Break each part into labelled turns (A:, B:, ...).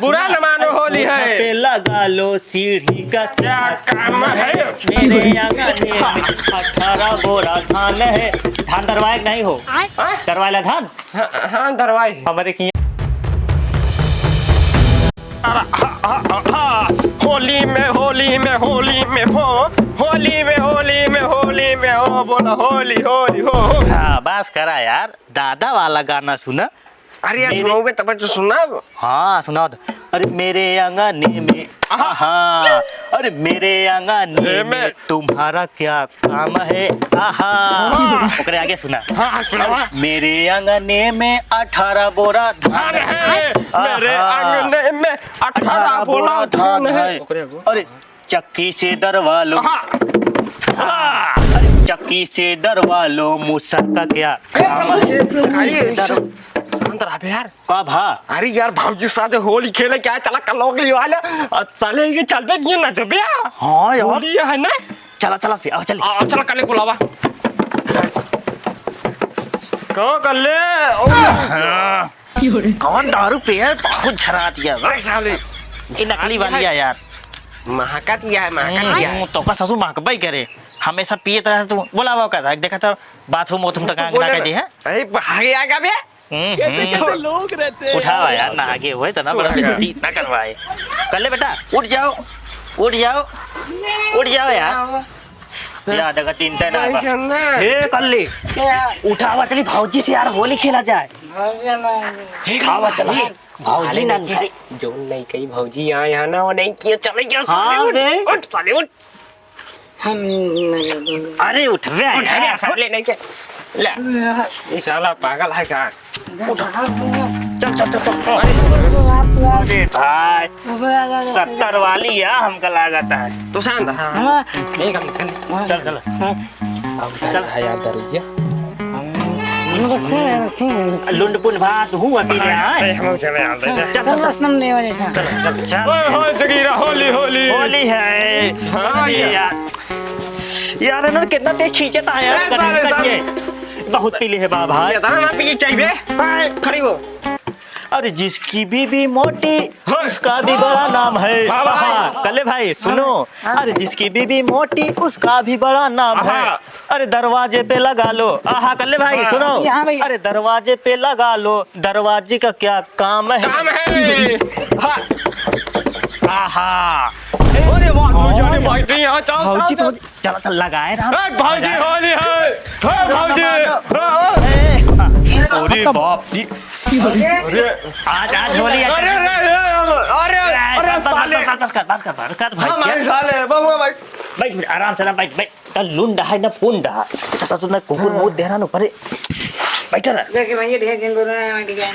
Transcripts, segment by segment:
A: बुरा न मानो होली है
B: पे लगा लो सीढ़ी का
A: क्या काम है।
B: मेरे आंगन में 18 बोरा धान है। धान दरवाए नहीं हो दरवाला धान
A: हाँ दरवाई
B: हमारे की
A: होली में होली में होली में हो होली में होली में होली में हो बोला होली होली हो।
B: हाँ बस करा यार दादा वाला गाना सुना।
A: अरे यार सुनोगे तब तो सुनना।
B: हाँ सुनाओ। अरे मेरे आंगन में आहा अरे मेरे आंगन में तुम्हारा क्या काम है आहा। ओकरे आगे सुना।
A: हाँ सुना।
B: मेरे आंगन में 18 बोरा धान है।
A: मेरे आंगन में 18 बोरा धान है।
B: अरे चक्की से दरवा लो चक्की से दरवा लो मूसा का क्या काम है।
A: शांत रहा यार।
B: का भा
A: अरे यार भाजी साथ होली खेले क्या चला कल लोगली वाले चलेंगे चल पे ये ना जब यार।
B: हाँ यार
A: होली है ना।
B: चला चला फिर आओ चल
A: चला कल बुलावा कौन कर ले
B: कौन दारू पिया बहुत झरा दिया
A: साले
B: ये नकली वाली है यार।
A: महका दिया है महका दिया है।
B: तो का ससुर महकबई करे हमेशा पिए तरह तू बोलावा का देखा तो बाथरूम वाथरूम तक ना दी है।
A: अरे भागे आगा बे
C: कैसे लोग रहते हैं
B: उठावा यार ना आगे हुए तो ना बड़ा बेइज्जती ना करवाए। कर ले बेटा उठ जाओ उठ जाओ उठ जाओ यार यार देखा चिंता ना हे कर ले उठावा चली भौजी से यार होली खेला जाए। खावा चला भौजी ना
A: जो नहीं कही भौजी आए है ना वो नहीं किया चले गया।
B: हाँ
A: उठ साले उठ।
B: अरे उठ रहा
A: उठ गया साले नहीं क्या ले ये साला पागल है क्या।
B: चल चल चल चल अरे भाई 70 वाली है हमका लागत है।
A: तू शांत हाँ नहीं कर
B: चल चल
A: चल है यार दरुजिया
B: लुंडपुन भात हूँ अभी
A: हम चले यार
B: चल चल चल
A: ओए जगीरा होली होली
B: होली है।
A: हाँ
B: यार यार इन्होंने कितना तेज खींचता है यार करके बहुत पीले है बाबा
A: ये ना पी चाहिए खड़ी हो।
B: अरे जिसकी बीबी मोटी उसका भी बड़ा नाम है। कले भाई सुनो अरे जिसकी बीबी मोटी उसका भी बड़ा नाम है। अरे दरवाजे पे लगा लो आहा कले भाई सुनो अरे दरवाजे पे लगा लो दरवाजे का क्या काम है।
A: काम है
B: आहा
A: अरे वाह तू जाने बैठ नहीं आ चल
B: भौजी भौजी चलो चल लगाए ना
A: भौजी होली है भौजी
B: अरे बाप रे
A: अरे
B: आज होली है।
A: अरे अरे अरे
B: बस कर भाई
A: हमारे साले बाबू भाई
B: बैठ आराम से ना बैठ बैठ तो लुंडा है ना पुंडा ऐसा तो ना कुकुर मुंह दे रहा ना परे बैठ रहा
D: देखे भैया ढेर दिन बोल रहे हैं मैं क्या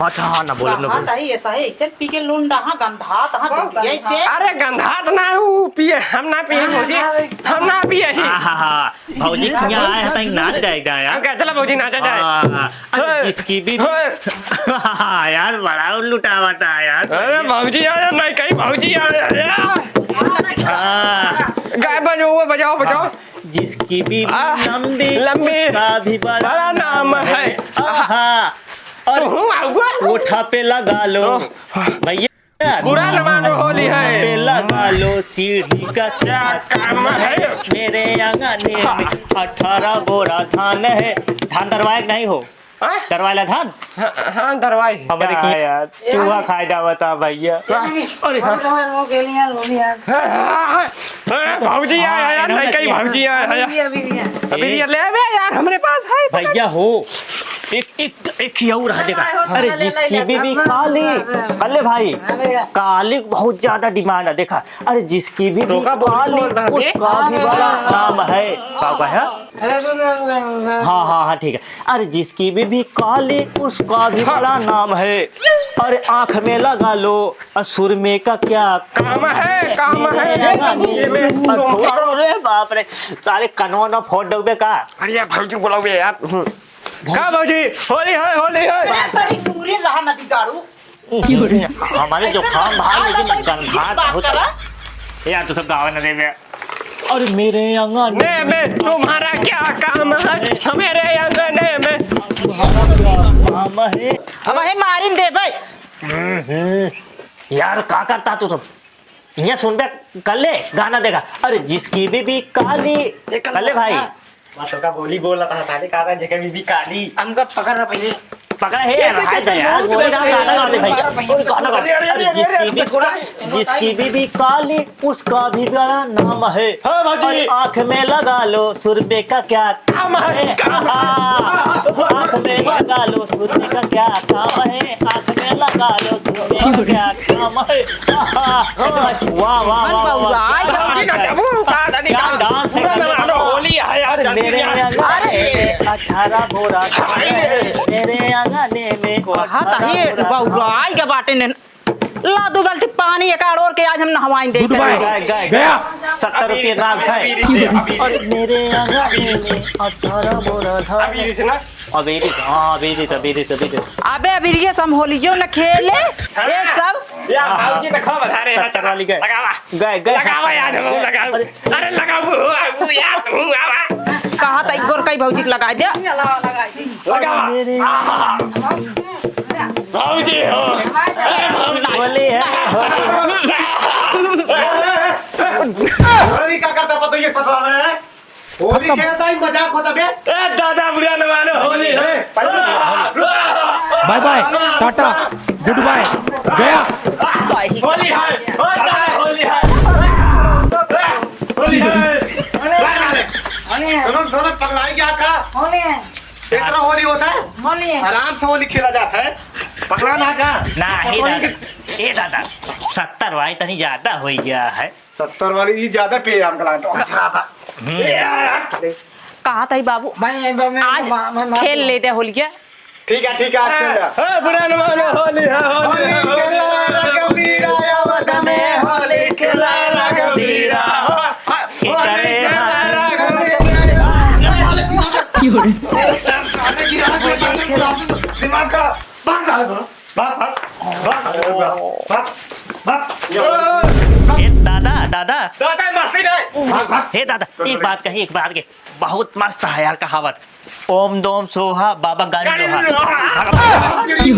B: अच्छा ना बोले ना बोले
D: ऐसा है इसे पी के लूंडा हां गंधा तहां ऐसे
A: अरे गंधात ना वो पिए हम ना पिए भौजी हम ना पिए ही
B: हां हां भौजी यहाँ आए हैं तो नाच जाएगा यार
A: क्या चला भौजी नाचा जाए।
B: अरे इसकी भी यार बड़ा लुटावा था यार।
A: अरे भौजी आया नहीं कहीं भौजी आया गाय बजाओ बजाओ
B: जिसकी भी लंबी
A: लंबी
B: का भी
A: बड़ा नाम है
B: आहा और कोठा पे लगा लो भैया
A: बुरा न मानो होली है
B: पे लगा लो सीढ़ी का
A: क्या काम है।
B: मेरे आंगन में 18 बोरा धान है। धान दरवाए नहीं हो दरवाला धान
A: हाँ दरवाई
B: हमारे की यार चूहा खाए जावता भैया। अरे
A: भौजी आया यार नहीं कहीं भौजी आया अभी ये ले बे यार हमारे पास है
B: भैया हो एक ही और रह देगा। अरे जिसकी बीबी काली कले भाई काली बहुत ज्यादा डिमांड है देखा। अरे जिसकी बीबी काली उसका भी बड़ा नाम है क्या है। हाँ हाँ हाँ ठीक है। अरे जिसकी बीबी काली उसका भी बड़ा नाम है। अरे आंख में लगा लो सुरमे का क्या
A: काम है
B: अरे बाप रे सारे कनों ना फोड़ दोगे का।
A: अरे यार भौजी बुलाओगे यार का भौजी होली है
D: रहा नदी गाड़ू
B: हमारे जो खाम भाई लेकिन गंधा होता है यार तो सब गाँव न देवे। और मेरे आंगन
A: में तुम्हारा क्या काम है मेरे आंगन में
B: तुम्हारा क्या काम है।
D: हम मारिन दे भाई
B: यार का करता तू सब यहाँ सुन बे कर ले गाना देगा अरे जिसकी बीबी काली कर ले भाई
A: तो का बोली बोल रहा था साले कहा था जगह बीबी काली
D: हमको पकड़ना पहले
B: पकड़ा है यार हाय दे यार वो गाना गा दे भाई गाना गा अरे जिसकी बीबी काली उसका भी बड़ा नाम है
A: हाँ भाजी
B: आँख में लगा लो सुरपे का क्या काम है आँख में लगा लो सुरपे का क्या काम है आँख में लगा लो सुरपे का क्या काम है वाह वाह वाह वाह क्या डांस है
A: होली है यार
B: मेरे अंगने 18 बोरा मेरे अंगने में
D: हाँ ताही बहुराई के बाटे ने ला दो बाल्टी पानी एक और के आज हम नहवाएंगे
C: गुड बाय गया
B: 70 रुपये दाम है और मेरे अंगने में 18 बोरा था
A: अभी से ना
B: अबे हाँ अबे
D: अबे अभी ये सब होलियो न खेले ये सब
A: यार भाजी तो खा बता रहे हैं
B: 70 वाली गए
A: लगावा
B: गए
A: लगावा यार हम लगाओ अरे लगाओ यार तुम आवा
D: कहा था एक गोर कई भौजी के लगा दे
A: लगावा भाजी हो अरे भाजी
B: होली है
E: होली का करता पता ये सतवा में है होली खेलता ही मजाक होता बे
A: ए दादा बुरा न मानो होली है
C: bye bye tata goodbye गया
D: सही
A: होली है होली है होली है
E: दोनों पगलाई क्या का इतना होली होता है आराम से होली खेला जाता है पगला ना का
B: नहीं दादा ए दादा 70 वाई तनी ज्यादा हो गया है
E: 70 वाली ये ज्यादा पे आम कला तो
D: कहा था बाबू आज खेल लेते होलिया
E: ठीक है आज खेल जा
A: ए बुरा न मानो होली है होली है
E: कबीरा आवत में होली
A: खेला रघुवीरा होली
E: दिमाग का
B: ए दादा दादा
A: दादा मस्ती नहीं
B: हे दादा एक बात कही बहुत मस्त है यार कहावत ओम दोम सोहा बाबा गानी लोहा
E: की